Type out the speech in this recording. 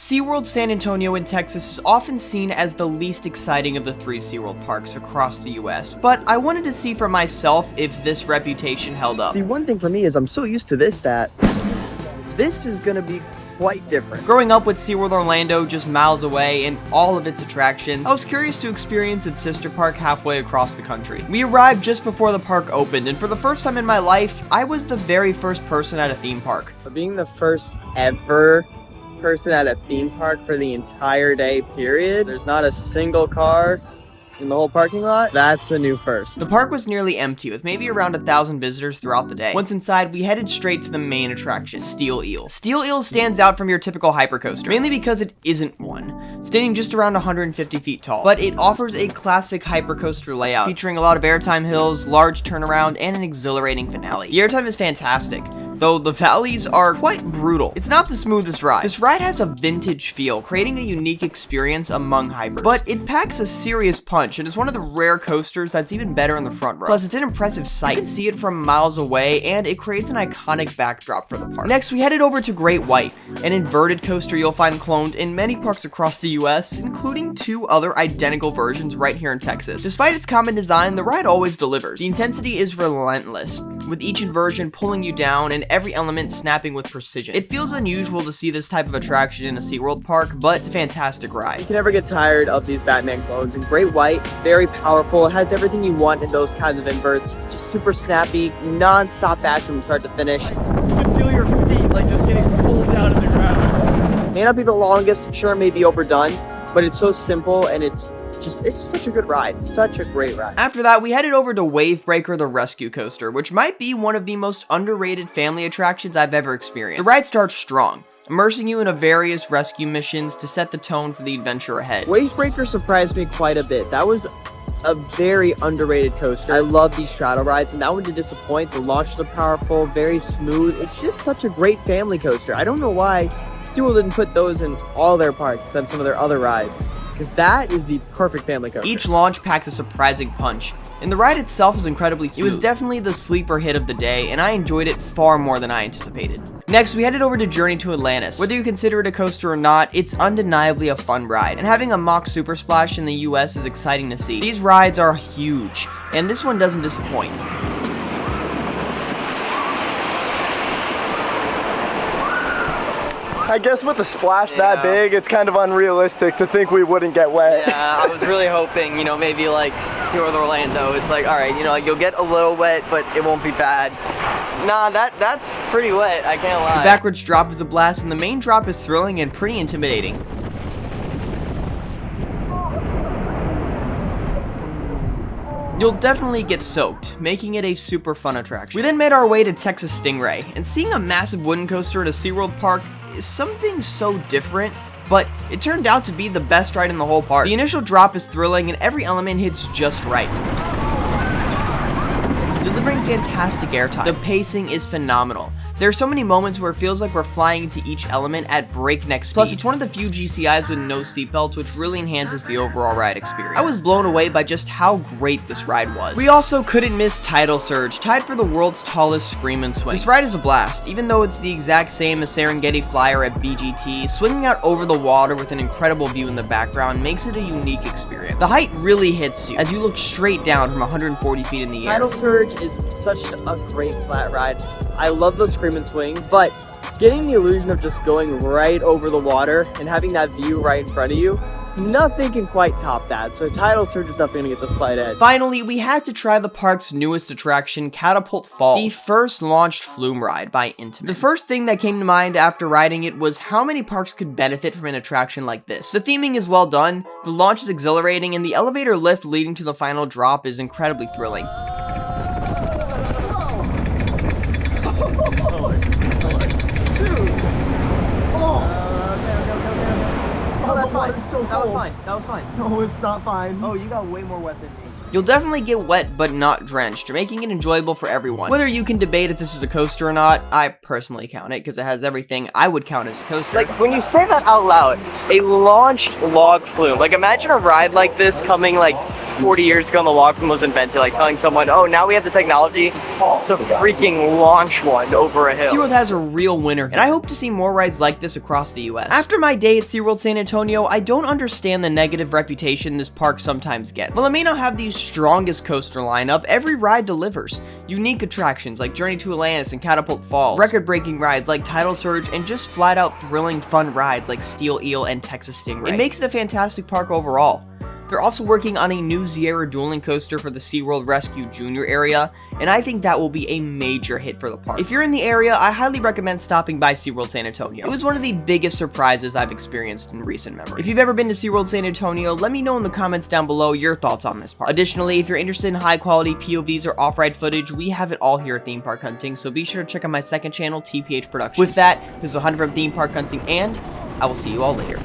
SeaWorld San Antonio in Texas is often seen as the least exciting of the 3 SeaWorld parks across the US, but I wanted to see for myself if this reputation held up. See, one thing for me is I'm so used to this that this is gonna be quite different. Growing up with SeaWorld Orlando just miles away and all of its attractions, I was curious to experience its sister park halfway across the country. We arrived just before the park opened, and for the first time in my life, I was the very first person at a theme park. But being the first ever person at a theme park for the entire day period, there's not a single car in the whole parking lot, that's a new first. The park was nearly empty, with maybe around 1,000 visitors throughout the day. Once inside, we headed straight to the main attraction, Steel Eel. Steel Eel stands out from your typical hypercoaster, mainly because it isn't one, standing just around 150 feet tall. But it offers a classic hypercoaster layout, featuring a lot of airtime hills, large turnaround, and an exhilarating finale. The airtime is fantastic, though the valleys are quite brutal. It's not the smoothest ride. This ride has a vintage feel, creating a unique experience among hypers. But it packs a serious punch, and is one of the rare coasters that's even better in the front row. Plus, it's an impressive sight. You can see it from miles away, and it creates an iconic backdrop for the park. Next, we headed over to Great White, an inverted coaster you'll find cloned in many parks across the US, including 2 other identical versions right here in Texas. Despite its common design, the ride always delivers. The intensity is relentless, with each inversion pulling you down and every element snapping with precision. It feels unusual to see this type of attraction in a SeaWorld park, but it's a fantastic ride. You can never get tired of these Batman clones, and Great White, very powerful. It has everything you want in those kinds of inverts. Just super snappy, non-stop action from start to finish. You can feel your feet like just getting pulled down to the ground. May not be the longest, sure it may be overdone, but it's so simple and it's just such a good ride. Such a great ride. After that, we headed over to Wavebreaker the Rescue Coaster, which might be one of the most underrated family attractions I've ever experienced. The ride starts strong, immersing you in various rescue missions to set the tone for the adventure ahead. Wavebreaker surprised me quite a bit. That was a very underrated coaster. I love these straddle rides, and that one did disappoint. The launches are powerful, very smooth. It's just such a great family coaster. I don't know why SeaWorld didn't put those in all their parks instead of some of their other rides, because that is the perfect family coaster. Each launch packs a surprising punch, and the ride itself was incredibly smooth. It was definitely the sleeper hit of the day, and I enjoyed it far more than I anticipated. Next, we headed over to Journey to Atlantis. Whether you consider it a coaster or not, it's undeniably a fun ride, and having a mock super splash in the US is exciting to see. These rides are huge, and this one doesn't disappoint. I guess with the splash that big, it's kind of unrealistic to think we wouldn't get wet. Yeah, I was really hoping, maybe like SeaWorld Orlando, it's like, all right, you'll get a little wet, but it won't be bad. Nah, that's pretty wet, I can't lie. The backwards drop is a blast, and the main drop is thrilling and pretty intimidating. You'll definitely get soaked, making it a super fun attraction. We then made our way to Texas Stingray, and seeing a massive wooden coaster at a SeaWorld park is something so different, but it turned out to be the best ride in the whole park. The initial drop is thrilling, and every element hits just right, delivering fantastic airtime. The pacing is phenomenal. There are so many moments where it feels like we're flying into each element at breakneck speed. Plus, it's one of the few GCIs with no seatbelts, which really enhances the overall ride experience. I was blown away by just how great this ride was. We also couldn't miss Tidal Surge, tied for the world's tallest scream and swing. This ride is a blast, even though it's the exact same as Serengeti Flyer at BGT. Swinging out over the water with an incredible view in the background makes it a unique experience. The height really hits you as you look straight down from 140 feet in the air. Tidal Surge is such a great flat ride. I love those scream and swings, but getting the illusion of just going right over the water and having that view right in front of you, nothing can quite top that. So Tidal Surge is definitely gonna get the slight edge. Finally, we had to try the park's newest attraction, Catapult Fall, the first launched Flume ride by Intamin. The first thing that came to mind after riding it was how many parks could benefit from an attraction like this. The theming is well done, the launch is exhilarating, and the elevator lift leading to the final drop is incredibly thrilling. That was fine. No, it's not fine. Oh, you got way more wet than me. You'll definitely get wet, but not drenched, making it enjoyable for everyone. Whether you can debate if this is a coaster or not, I personally count it, because it has everything I would count as a coaster. Like, when you say that out loud, a launched log flume, like imagine a ride like this coming like 40 years ago when the log flume was invented, like telling someone, oh, now we have the technology to freaking launch one over a hill. SeaWorld has a real winner, and I hope to see more rides like this across the US. After my day at SeaWorld San Antonio, I don't understand the negative reputation this park sometimes gets. While it may not have the strongest coaster lineup, every ride delivers. Unique attractions like Journey to Atlantis and Catapult Fall, record-breaking rides like Tidal Surge, and just flat-out thrilling fun rides like Steel Eel and Texas Stingray. It makes it a fantastic park overall. They're also working on a new Sierra dueling coaster for the SeaWorld Rescue Junior area, and I think that will be a major hit for the park. If you're in the area, I highly recommend stopping by SeaWorld San Antonio. It was one of the biggest surprises I've experienced in recent memory. If you've ever been to SeaWorld San Antonio, let me know in the comments down below your thoughts on this park. Additionally, if you're interested in high quality POVs or off-ride footage, we have it all here at Theme Park Hunting, so be sure to check out my second channel, TPH Productions. With that, this is Hunter from Theme Park Hunting, and I will see you all later.